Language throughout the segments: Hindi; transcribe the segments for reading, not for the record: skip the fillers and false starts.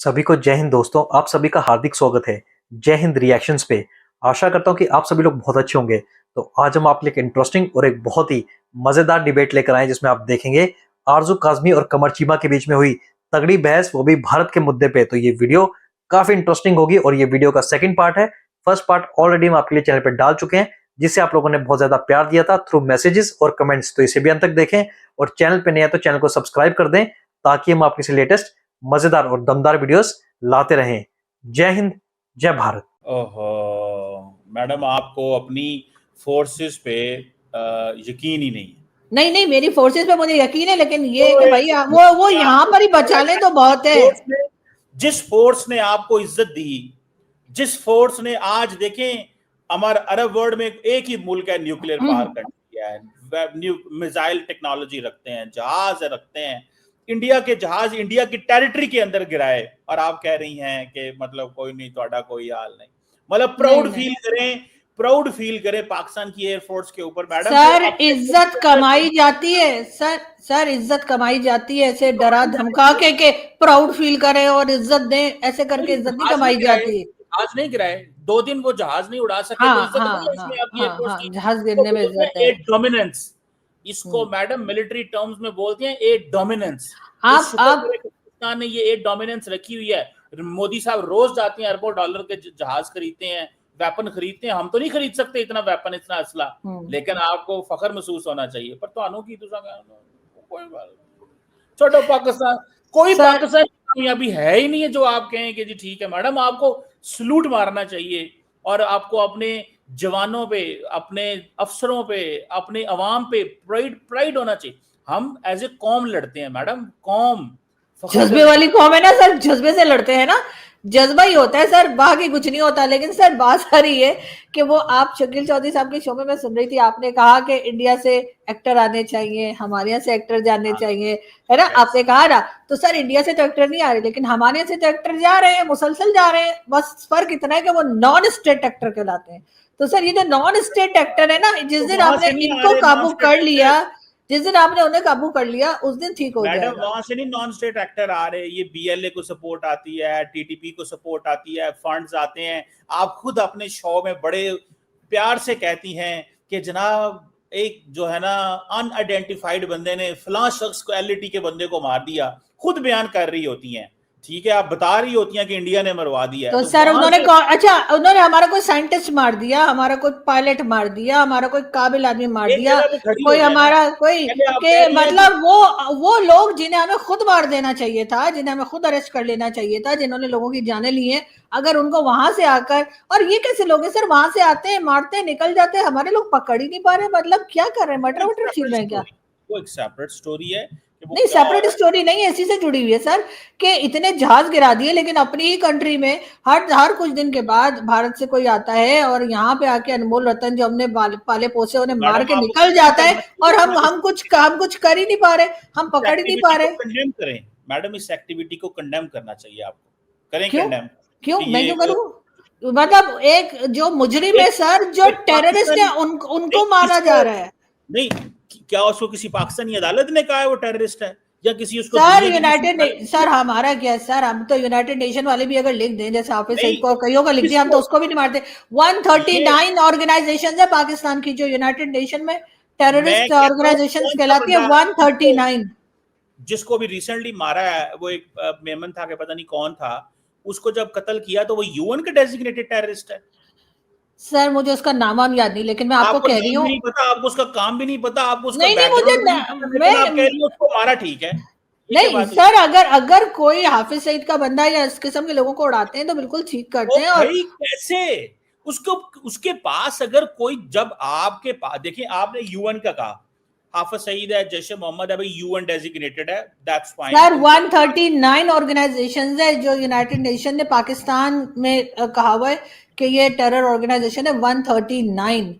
सभी को जय हिंद दोस्तों, आप सभी का हार्दिक स्वागत है जय हिंद रिएक्शंस पे। आशा करता हूँ कि आप सभी लोग बहुत अच्छे होंगे। तो आज हम आपके लिए एक इंटरेस्टिंग और एक बहुत ही मजेदार डिबेट लेकर आए जिसमें आप देखेंगे आरजू काजमी और कमर चीमा के बीच में हुई तगड़ी बहस, वो भी भारत के मुद्दे पे। तो ये वीडियो काफी इंटरेस्टिंग होगी और ये वीडियो का सेकंड पार्ट है। फर्स्ट पार्ट ऑलरेडी हम आपके लिए चैनल पे डाल चुके हैं, जिसे आप लोगों ने बहुत ज्यादा प्यार दिया था थ्रू मैसेजेस और कमेंट्स। तो इसे भी अंत तक देखें और चैनल पे नए हैं तो चैनल को सब्सक्राइब कर दें, ताकि हम आपके लेटेस्ट मजेदार और दमदार वीडियोस लाते रहें। जय हिंद, जय भारत। ओहो मैडम, आपको अपनी फोर्सेस पे यकीन ही नहीं है। नहीं, मेरी फोर्सेस पे मुझे यकीन है, लेकिन ये कि भाई वो यहाँ पर ही बचा ले तो बहुत है। जिस फोर्स ने आपको इज्जत दी, जिस फोर्स ने आज देखें हमारे अरब वर्ल्ड में एक ही मुल्क है न्यूक्लियर पावर कंट्री है, मिसाइल टेक्नोलॉजी रखते हैं, जहाज रखते हैं, इंडिया के जहाज इंडिया की टेरिटरी के अंदर गिराए, और आप कह रही हैं कि मतलब कोई नहीं, ਤੁਹਾਡਾ कोई हाल नहीं। मतलब प्राउड फील करें पाकिस्तान की एयरफोर्स के ऊपर। मैडम सर इज्जत कमाई जाती है, सर इज्जत कमाई जाती है, ऐसे डरा धमका के प्राउड फील करें और इज्जत दें, ऐसे करके इज्जत नहीं कमाई जाती है। जहाज नहीं गिराए, 2 दिन वो जहाज नहीं उड़ा सके, जहाज गिरने में इज्जत है। डोमिनेंस, इसको मैडम मिलिट्री टर्म्स में बोलते हैं ए डोमिनेंस। पाकिस्तान ने ये ए डोमिनेंस रखी हुई है। मोदी साहब रोज जाते हैं, अरबों डॉलर के जहाज खरीदते हैं, वेपन खरीदते हैं। हम तो नहीं खरीद सकते इतना वेपन, इतना असला, लेकिन आपको फखर महसूस होना चाहिए। पर तो की कोई बात छोटो पाकिस्तान, कोई पाकिस्तान कामयाबी है ही नहीं है जो आप कहें कि जी ठीक है। मैडम आपको सलूट मारना चाहिए, और आपको अपने जवानों पे, अपने अफसरों पे, अपने अवाम पे प्राइड होना चाहिए। हम एज ए कौम लड़ते हैं मैडम, कौम जज्बे वाली कौम है ना सर, जज्बे से लड़ते हैं ना, जज्बा ही होता है सर, बाकी कुछ नहीं होता। लेकिन सर बात सारी है कि वो आप शकील चौधरी साहब के शो में मैं सुन रही थी, आपने कहा कि इंडिया से एक्टर आने चाहिए, हमारे यहाँ से एक्टर जाने चाहिए, है ना, आपने कहा ना। तो सर इंडिया से तो एक्टर नहीं आ रहे, लेकिन हमारे यहाँ से तो एक्टर जा रहे हैं, मुसलसल जा रहे हैं। बस फर्क इतना है कि वो नॉन स्टेट एक्टर कहलाते हैं। तो सर ये जो नॉन स्टेट एक्टर है ना, जिस दिन आपने इनको काबू कर लिया, जिस दिन आपने उन्हें काबू कर लिया, उस दिन ठीक हो जाएगा। मैडम वहां से नहीं नॉन स्टेट एक्टर आ रहे, ये बीएलए को सपोर्ट आती है, टीटीपी को सपोर्ट आती है, फंड्स आते हैं। आप खुद अपने शो में बड़े प्यार से कहती हैं कि जनाब एक जो है ना अनआइडेंटिफाइड बंदे ने फलां शख्स को, एलईटी के बंदे को मार दिया, खुद बयान कर रही होती हैं, ठीक है, आप बता रही होती हैं कि इंडिया ने मरवा दिया। तो सर उन्होंने उन्होंने हमारा कोई साइंटिस्ट मार दिया, हमारा कोई पायलट मार दिया, हमारा कोई काबिल आदमी मार दिया, कोई हमारा कोई के मतलब वो लोग जिन्हें हमें खुद मार देना चाहिए था, जिन्हें हमें खुद अरेस्ट कर लेना चाहिए था, जिन्होंने लोगों की जानें ली हैं, अगर उनको वहां से आकर, और ये कैसे लोग हैं सर, वहां से आते हैं, मारते हैं, निकल जाते हैं, हमारे लोग पकड़ ही नहीं पा रहे। मतलब क्या कर रहे हैं, मटर वटर छीन रहे हैं क्या? वो एक सेपरेट स्टोरी है। नहीं, सेपरेट स्टोरी नहीं है, इसी से जुड़ी हुई है सर, कि इतने जहाज गिरा दिए, लेकिन अपनी ही कंट्री में हर कुछ दिन के बाद भारत से कोई आता है और यहाँ पे आके अनमोल रतन जो हमने पाले पोसे उन्हें मार के निकल जाता है, और हम कुछ कर ही नहीं पा रहे, हम पकड़ ही नहीं पा रहे। कंडेम करें मैडम, इस एक्टिविटी को कंडेम करना चाहिए आपको। करें कंडेम? क्यों मैं क्यों करूं? मतलब एक जो मुजरिम है सर, जो टेररिस्ट है, उनको मारा जा रहा है। नहीं, क्या उसको किसी पाकिस्तानी अदालत ने कहा है वो टेररिस्ट है, या किसी उसको सर यूनाइटेड सर हमारा क्या है सर, हम तो यूनाइटेड नेशन वाले भी अगर लिख दें, जैसे हाफिज सईद को और कईयों का लिख दिया, हम तो उसको भी नहीं मारते। 139 ऑर्गेनाइजेशन है पाकिस्तान की जो यूनाइटेड नेशन में टेररिस्ट ऑर्गेनाइजेशन कहलाती है, 139। जिसको भी रिसेंटली मारा है वो एक मेमन था, कि पता नहीं कौन था, उसको जब कत्ल किया तो वो यूएन का डेजिग्नेटेड टेररिस्ट है। सर मुझे उसका नाम याद नहीं, लेकिन मैं आपको कह रही हूँ, नहीं पता आपको, उसका काम भी नहीं पता आपको, उसका नहीं मुझे आप कह रही हो उसको मारा, ठीक है। नहीं सर, अगर कोई हाफिज सईद का बंदा या इस किस्म के लोगों को उड़ाते हैं तो बिल्कुल ठीक करते हैं। और कैसे उसके पास अगर कोई, जब आपके पास, देखिए आपने यूएन का कहा, हाफिज सईद है, जैश मोहम्मद है, भाई यूएन डेजिग्नेटेड है, दैट्स फाइन सर। 139 ऑर्गेनाइजेशंस है जो यूनाइटेड नेशन ने पाकिस्तान में कहा हुआ है कि ये टेरर ऑर्गेनाइजेशन है। 139,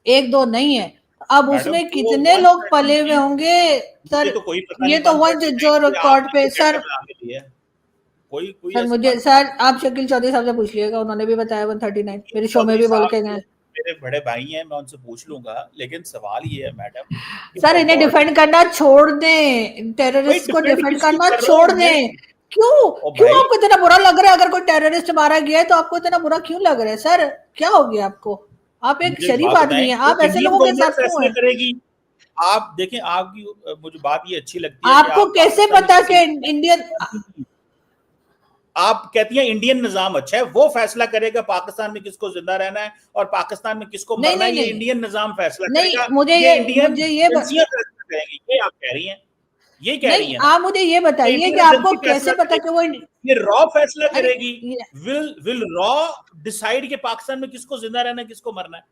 एक दो नहीं है। अब उसमें कितने लोग पले हुए होंगे सर, ये तो वो जो रिकॉर्ड पे सर, सर मुझे सर आप शकील चौधरी साहब से पूछ लीजिएगा, उन्होंने भी बताया 139, मेरे शो में भी बोल के गए। मेरे बड़े भाई हैं, मैं उनसे पूछ लूंगा, लेकिन सवाल ये है मैडम, सर इन्हें डिफेंड करना छोड़ दें, टेररिस्ट को डिफेंड करना छोड़ दें। क्यों ओ क्यों भाई, आपको इतना बुरा लग रहा है? अगर कोई टेररिस्ट मारा गया है तो आपको इतना बुरा क्यों लग रहा है सर? क्या हो गया आपको? आप एक मुझे एक शरीफ बात आदमी बताएं, है, तो आप ऐसे इंडियन लोगों के गवर्नमेंट साथ क्यों फैसला हैं? करेगी? आप देखें, आपकी मुझे बात ये अच्छी लगती है कि आपको आप कैसे पाकिस्तानी पता कि किसी इंडियन आप कहती हैं इंडियन निजाम अच्छा है, वो फैसला करेगा पाकिस्तान में किसको जिंदा रहना है और पाकिस्तान में किसको नहीं मरना नहीं है, ये नहीं इंडियन निजाम फैसला नहीं करेगा। मुझे ये ये इंडियन मुझे ये एजेंसियां फैसला करेंगी, ये आप कह रही हैं, ये कह रही नहीं, है ना? आप मुझे ये ये बताइए कि इंडियन आपको एजेंसी कैसे फैसला पता कि वो करेगी, ये रॉ फैसला अरे करेगी। विल रॉ डिसाइड कि पाकिस्तान में किसको जिंदा रहना है, किसको मरना है?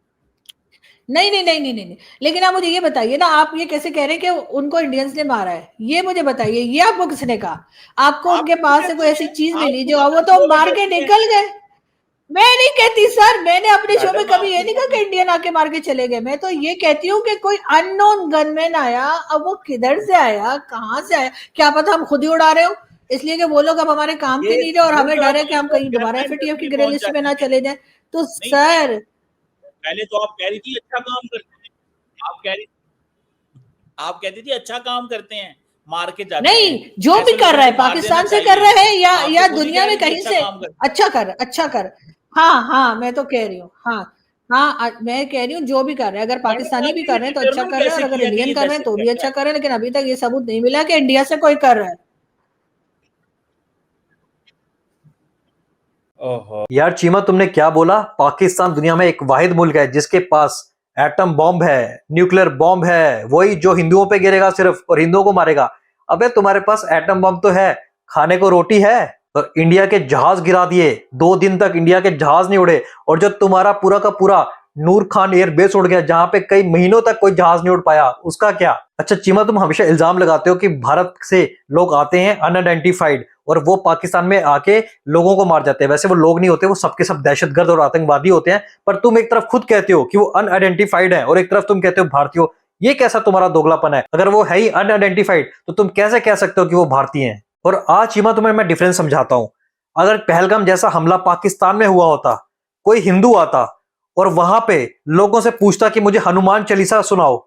नहीं नहीं नहीं नहीं नहीं नहीं। लेकिन आप मुझे ये बताइए ना, आप ये कैसे कह रहे हैं कि उनको इंडियंस ने मारा है? ये मुझे बताइए, ये आपको किसने कहा? आपको आप उनके खुद पास से कोई कहती ऐसी हैं, चीज आप मिली खुद जो अपने वो तो शो में मार के कहती हैं। निकल गए? मैं नहीं कहती सर, मैंने अपने शो में मैडम, कभी आप ये खुद नहीं कहा कि अपने इंडियन आके मार के चले गए। मैं तो ये कहती हूँ कि कोई अननोन गनमैन आया, अब वो किधर से आया, कहाँ से आया, क्या पता हम खुद ही उड़ा रहे हो, इसलिए कि वो लोग अब हमारे काम के नहीं रहे और ये हमें जो डर आप है कि हम तो कहीं दोबारा गनमैन एफएटीएफ तक की नहीं ग्रे पहुंच लिस्ट में जाती ना है। चले जाए। तो नहीं, सर पहले तो आप कह रही थी अच्छा काम करते हैं, आप कह रही आप कहती थी अच्छा काम करते हैं, मार के जाते नहीं, हैं, जो भी ऐसे कर लोगों रहा को है मार देना पाकिस्तान से कर चाहिए। रहा है आप तो या खुद ही कह दुनिया में रही थी कहीं अच्छा से काम करते हैं। अच्छा कर। हाँ हाँ, मैं तो कह रही हूँ, हाँ हाँ, मैं कह रही हूँ जो भी कर रहे हैं, अगर मैडम, पाकिस्तानी भी आपने कर ये रहे हैं तो अच्छा डिटरमिन कर रहे हैं, कैसे और अगर किया कि इंडियन ये कर रहे हैं तो भी दहशतगर्द अच्छा है? कर रहे हैं, लेकिन अभी तक ये सबूत नहीं मिला कि इंडिया से कोई कर रहा है। ओहो, यार चीमा, तुमने क्या बोला? पाकिस्तान दुनिया में एक वाहिद मुल्क है जिसके पास एटम बॉम्ब है, न्यूक्लियर बॉम्ब है, वही जो हिंदुओं पे गिरेगा सिर्फ और हिंदुओं को मारेगा। अबे तुम्हारे पास एटम बॉम्ब तो है, खाने को रोटी है। और इंडिया के जहाज गिरा दिए, 2 दिन तक इंडिया के जहाज नहीं उड़े। और जो तुम्हारा पूरा का पूरा नूर खान एयर बेस उड़ गया, जहां पे कई महीनों तक कोई जहाज नहीं उड़ पाया, उसका क्या? अच्छा चीमा, तुम हमेशा इल्जाम लगाते हो कि भारत से लोग आते हैं अनआइडेंटिफाइड और वो पाकिस्तान में आके लोगों को मार जाते हैं। वैसे वो लोग नहीं होते, वो सबके सब दहशतगर्द और आतंकवादी होते हैं। पर तुम एक तरफ खुद कहते हो कि वो अनआइडेंटिफाइड है और एक तरफ तुम कहते हो भारतीय हो। ये कैसा तुम्हारा दोगलापन है? अगर वो है ही अनआइडेंटिफाइड तो तुम कैसे कह सकते हो कि वो भारतीय हैं? और आज चीमा तुम्हें मैं डिफरेंस समझाता हूं। अगर पहलगाम जैसा हमला पाकिस्तान में हुआ होता, कोई हिंदू आता और वहां पे लोगों से पूछता कि मुझे हनुमान चालीसा सुनाओ,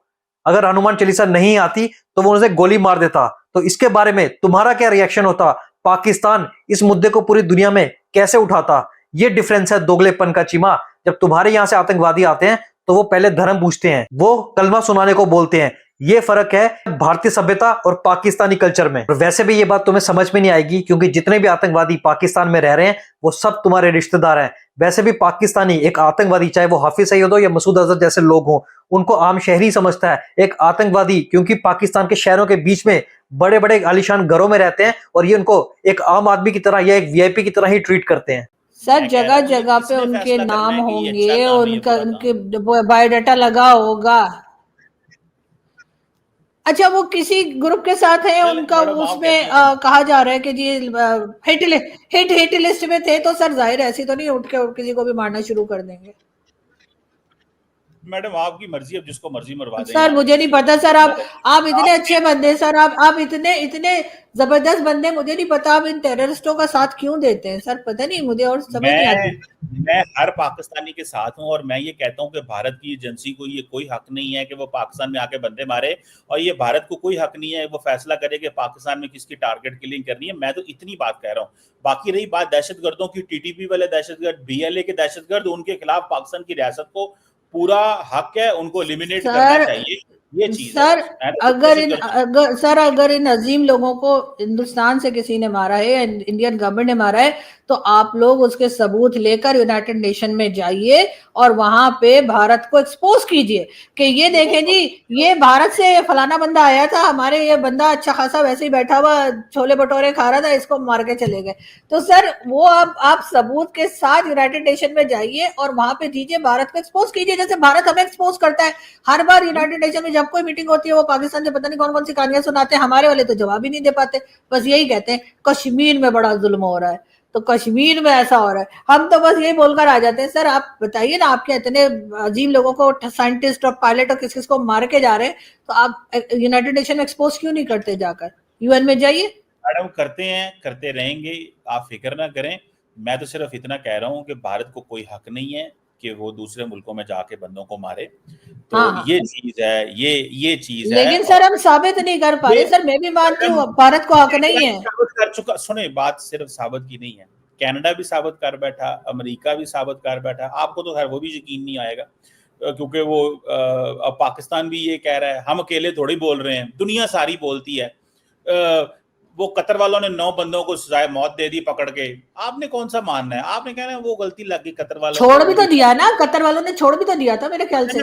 अगर हनुमान चालीसा नहीं आती तो वो उनसे गोली मार देता, तो इसके बारे में तुम्हारा क्या रिएक्शन होता? पाकिस्तान इस मुद्दे को पूरी दुनिया में कैसे उठाता? ये डिफरेंस है दोगलेपन का चीमा। जब तुम्हारे यहां से आतंकवादी आते हैं तो वो पहले धर्म पूछते हैं, वो कलमा सुनाने को बोलते हैं। ये फर्क है भारतीय सभ्यता और पाकिस्तानी कल्चर में। और वैसे भी ये बात तुम्हें समझ में नहीं आएगी, क्योंकि जितने भी आतंकवादी पाकिस्तान में रह रहे हैं वो सब तुम्हारे रिश्तेदार हैं। वैसे भी पाकिस्तानी एक आतंकवादी, चाहे वो हाफिज सईद हो या मसूद अजहर जैसे लोग हों, उनको आम शहरी समझता है। एक आतंकवादी क्योंकि पाकिस्तान के शहरों के बीच में बड़े बड़े आलीशान घरों में रहते हैं और ये उनको एक आम आदमी की तरह या एक वीआईपी की तरह ही ट्रीट करते हैं। सर मैं कह रहा जगह हूँ ये जगह पे किसने उनके फैसला करना नाम है कि ये अच्छा होंगे, काम है, ये उनका बुरा काम उनके है? बायोडाटा लगा होगा। अच्छा, वो किसी ग्रुप के साथ है चले उनका, मैडम, आप कहती उसमें हैं तो कहा जा रहा है कि जी हिट लिस्ट में थे, तो सर जाहिर है ऐसी तो नहीं उठ के किसी को भी मारना शुरू कर देंगे। मैडम आपकी मर्जी, अब जिसको मर्जी मरवा दें सर यहाँ पे मुझे नहीं किसी पता सर, को। आप इतने आपने अच्छे बंदे सर, आप इतने इतने जबरदस्त बंदे, मुझे नहीं पता आप इन टेररिस्टों का साथ क्यों देते हैं सर, पता नहीं, मुझे और समझ नहीं मैं आती। मैं हर पाकिस्तानी के साथ हूं और मैं ये कहता हूं कि भारत की एजेंसी को ये कोई हक नहीं है कि वो पाकिस्तान में आके बंदे मारे, और ये भारत को कोई हक नहीं है वो फैसला करे कि पाकिस्तान में किसकी टारगेट किलिंग करनी है। मैं तो इतनी बात कह रहा हूं। बाकी रही बात दहशतगर्दों की, टीटीपी वाले दहशतगर्द, बीएलए के दहशतगर्द, उनके खिलाफ पाकिस्तान की रियासत को पूरा हक है, उनको एलिमिनेट करना सर चाहिए। ये चीज है सर बस, मैं तो दहशतगर्द अगर इन अजीम लोगों को हिंदुस्तान से किसी ने मारा है, इंडियन गवर्नमेंट ने मारा है, तो आप लोग उसके सबूत लेकर यूनाइटेड नेशन में जाइए और वहां पे भारत को एक्सपोज कीजिए कि ये देखें जी, ये भारत से फलाना बंदा आया था, हमारे ये बंदा अच्छा खासा वैसे ही बैठा हुआ छोले भटूरे खा रहा था, इसको मार के चले गए। तो सर वो आप सबूत के साथ यूनाइटेड नेशन में जाइए और वहां पे दीजिए, भारत को एक्सपोज कीजिए, जैसे भारत हमें एक्सपोज करता है हर बार यूनाइटेड नेशन में। जब कोई मीटिंग होती है वो पाकिस्तान से पता नहीं कौन कौन सी कहानियां सुनाते हैं, हमारे वाले तो जवाब ही नहीं दे पाते, बस यही कहते हैं कश्मीर में बड़ा जुल्म हो रहा है, तो कश्मीर में ऐसा हो रहा है, हम तो बस यही बोलकर आ जाते हैं। सर आप बताइए ना, आपके इतने अजीम लोगों को, साइंटिस्ट और पायलट और किस किस को मार के जा रहे हैं, तो आप यूनाइटेड नेशन में एक्सपोज क्यों नहीं करते? जाकर यूएन में जाइए। मैडम करते हैं, करते रहेंगे, आप फिक्र ना करें। मैं तो सिर्फ इतना कह रहा हूं कि भारत को कोई हक नहीं है कि वो दूसरे मुल्कों में जाके बंदों को मारे। तो हाँ, हाँ। ये चीज है, ये चीज है। लेकिन सर हम साबित नहीं कर पा रहे। सर मैं भी मानती हूँ भारत को हक नहीं है। साबित कर चुका, सुने, बात सिर्फ साबित की नहीं है, कनाडा भी साबित कर बैठा, अमेरिका भी साबित कर बैठा। आपको तो खैर वो भी यकीन नहीं आएगा, क्योंकि वो अब पाकिस्तान भी ये कह रहा है, हम अकेले थोड़ी बोल रहे हैं, दुनिया सारी बोलती है। वो कतर वालों ने 9 बंदों को सजाए मौत दे दी पकड़ के, आपने कौन सा मानना है? आपने कहना है वो गलती लग गई कतर वालों छोड़ भी तो दिया ना, कतर वालों ने छोड़ भी तो दिया था मेरे ख्याल से।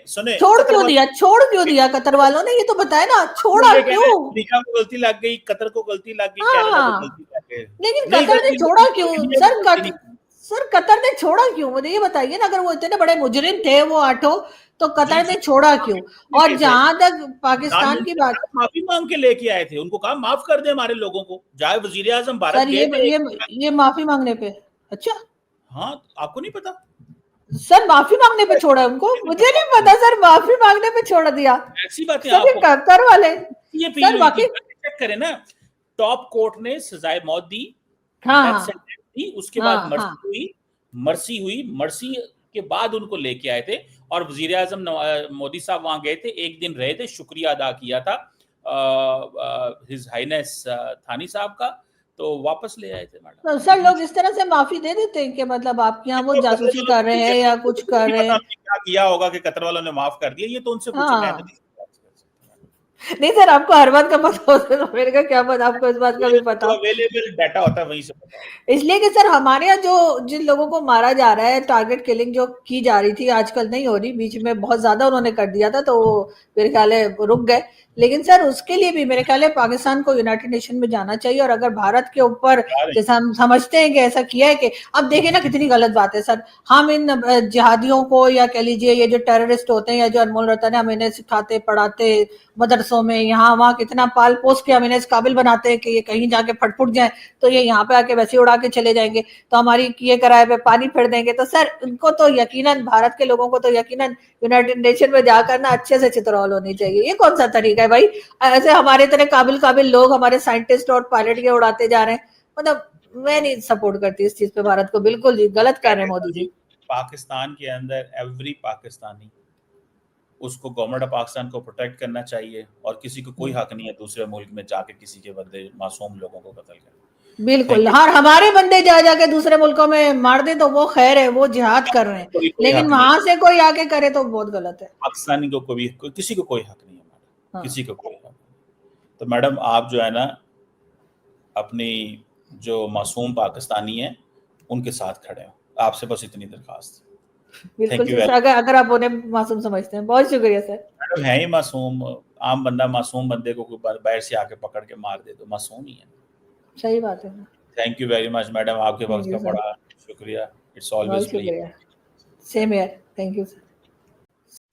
सुने छोड़ क्यों दिया कतर वालों ने, ये तो बताए ना, छोड़ा क्यों? अमेरिका को गलती लग गई, कतर को गलती लग गई, कनाडा को गलती लग गई, लेकिन कतर ने छोड़ा क्यों? सर कतर ने छोड़ा क्यों, मुझे ये बताइए ना। अगर वो इतने बड़े मुजरिम थे वो 8, तो कतर ने छोड़ा क्यों? और जहां तक पाकिस्तान की बात, माफी मांग के लेके आए थे, उनको कहा माफ कर दे हमारे लोगों को, जाए वजीर आजम भारत सर ये माफी मांगने पे? अच्छा, हाँ, आपको नहीं पता? सर माफी मांगने पे छोड़ा उनको? मुझे नहीं पता सर, माफी मांगने पे छोड़ दिया। ऐसी बातें सर ये कतर वाले, ये सर वाकई चेक करें ना, टॉप कोर्ट ने सजाए मौत दी, हाँ, उसके बाद मर्सी हुई, के बाद उनको लेके आए थे, और वजीर आजम मोदी साहब वहां गए थे, 1 दिन रहे थे, शुक्रिया अदा किया था हिज हाइनेस थानी साहब का, तो वापस ले आए थे। मैडम तो सर लोग इस तरह से माफी दे देते हैं कि मतलब आपके यहाँ वो जासूसी कर रहे हैं या कुछ कर रहे हैं? क्या किया होगा कि कतर वालों ने माफ कर दिया, ये तो उनसे पूछो। नहीं सर, आपको हर बात का पता होता है, मेरे का क्या पता आपको इस बात का भी पता? अवेलेबल डाटा होता है, वहीं से पता। इसलिए कि सर हमारे यहाँ जो जिन लोगों को मारा जा रहा है, टारगेट किलिंग जो की जा रही थी, आजकल नहीं हो रही, बीच में बहुत ज्यादा उन्होंने कर दिया था, तो मेरे ख्याल है रुक गए। लेकिन सर उसके लिए भी मेरे ख्याल है पाकिस्तान को यूनाइटेड नेशन में जाना चाहिए। और अगर भारत के ऊपर, जैसे हम समझते हैं कि ऐसा किया है, कि अब देखें ना कितनी गलत बात है सर, हम इन जिहादियों को, या कह लीजिए ये जो टेररिस्ट होते हैं, या जो अनमोल रतन है, हम इन्हें सिखाते पढ़ाते मदरसों में, यहाँ वहाँ कितना पाल पोस के हम इन्हें इस काबिल बनाते हैं कि ये कहीं जाके फटफुट जाए तो ये यहाँ पे आके वैसे उड़ा के चले जाएंगे, तो हमारी किए कराए पे पानी फेर देंगे। तो सर उनको तो यकीनन, भारत के लोगों को तो यकीनन यूनाइटेड नेशन में जाकर ना अच्छे से चित्रौल होनी चाहिए। ये कौन सा तरीका है भाई? ऐसे हमारे इतने काबिल लोग, हमारे साइंटिस्ट और पायलट के उड़ाते जा रहे हैं। मतलब मैं नहीं सपोर्ट करती इस चीज पे भारत को, बिल्कुल जी गलत कर रहे हैं मोदी जी। पाकिस्तान के अंदर एवरी पाकिस्तानी, उसको गवर्नमेंट ऑफ पाकिस्तान को प्रोटेक्ट करना चाहिए, और किसी को कोई हक नहीं है दूसरे मुल्क में जाके किसी के बंदे मासूम लोगों को कत्ल करना। बिल्कुल, हाँ, हमारे बंदे जाके दूसरे मुल्कों में मार दे तो वो खैर है, वो जिहाद कर रहे हैं, लेकिन वहां से कोई आके करे तो बहुत गलत है। पाकिस्तानी को किसी को कोई हक नहीं है मैडम, किसी को कोई हक नहीं। तो मैडम आप जो है ना, अपनी जो मासूम पाकिस्तानी है उनके साथ खड़े हो, आपसे बस इतनी दरखास्त। बिल्कुल सर, अगर आप उन्हें मासूम समझते हैं, बहुत शुक्रिया सर। मैडम है ही मासूम, आम बंदा मासूम बंदे को बाहर से आके पकड़ के मार दे तो मासूम ही है। सही बात है। Thank you very much madam, आपके वक्त का बड़ा शुक्रिया। It's always pleasure. Same here, thank you sir.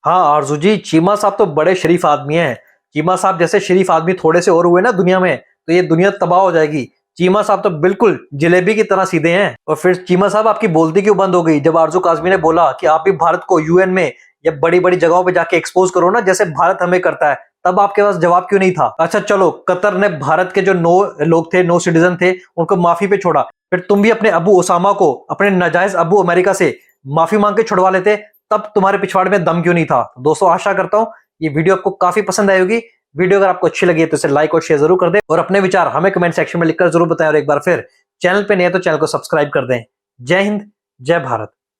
हाँ आरजू जी, चीमा साहब तो बड़े शरीफ आदमी हैं। चीमा साहब जैसे शरीफ आदमी थोड़े से और हुए ना दुनिया में, तो ये दुनिया तबाह हो जाएगी। चीमा साहब तो बिल्कुल जलेबी की तरह सीधे हैं। और फिर चीमा साहब आपकी बोलती क्यों बंद हो गई जब आरजू काज़मी ने बोला कि आप भी भारत को यूएन में या बड़ी बड़ी जगहों पे जाके एक्सपोज करो ना, जैसे भारत हमें करता है? तब आपके पास जवाब क्यों नहीं था? अच्छा चलो, कतर ने भारत के जो 9 लोग थे, 9 सिटीजन थे, उनको माफी पे छोड़ा, फिर तुम भी अपने अबू ओसामा को, अपने नाजायज अबू अमेरिका से माफी मांग के छुड़वा लेते, तब तुम्हारे पिछवाड़ में दम क्यों नहीं था? दोस्तों आशा करता हूं ये वीडियो आपको काफी पसंद आई होगी। वीडियो अगर आपको अच्छी लगी है तो इसे लाइक और शेयर जरूर कर दें, और अपने विचार हमें कमेंट सेक्शन में लिखकर जरूर बताएं। और एक बार फिर चैनल पे नए तो चैनल को सब्सक्राइब कर दें। जय हिंद, जय भारत।